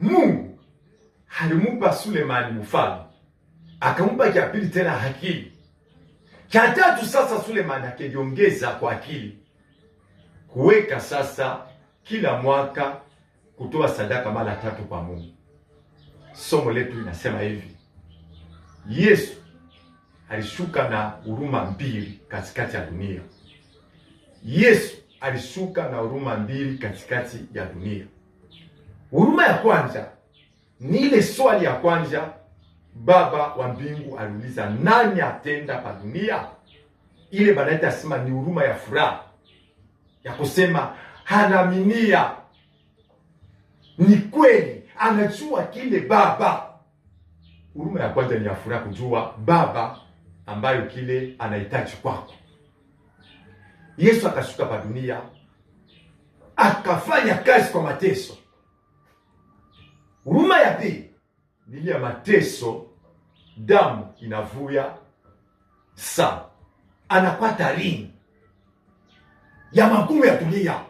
Mungu alimupa Sulemani mfalme, akampa cha pili tena akili, cha tatu sasa Sulemani akajiongeza kwa akili kuweka sasa kila mwaka kutoa sadaka mara 3 kwa Mungu. Somo letu linasema hivi: Yesu alishuka na huruma 2 katikati ya dunia. Yesu alishuka na huruma 2 katikati ya dunia. Huruma ya kwanza ni ile swali ya kwanza Baba wa mbingu aliuliza, nani atenda pa dunia? Ile baadaye asema ni huruma ya furaha ya kusema anaaminia, ni kweli, anajua kile Baba. Huruma ya kwanza ni ya furaha, kujua Baba ambayo kile anahitaji kwako. Yesu akashuka pa dunia, akafanya kazi kwa mateso. Huruma ya pili ni ile ya mateso, damu inavuya sana, anapata rini ya magumu ya dunia.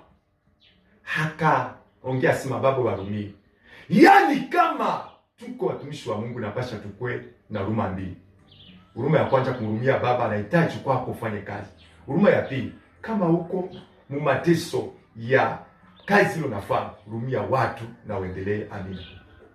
Ongea sema Baba warumie. Yaani kama tuko watumishi wa Mungu napasha tukwe na huruma 2. Huruma ya kwanza kumhurumia Baba anahitaji kwako ufanye kazi. Huruma ya pili, kama huko mu mateso ya kazi ile unafanya, hurumia watu na uendelee. Amina.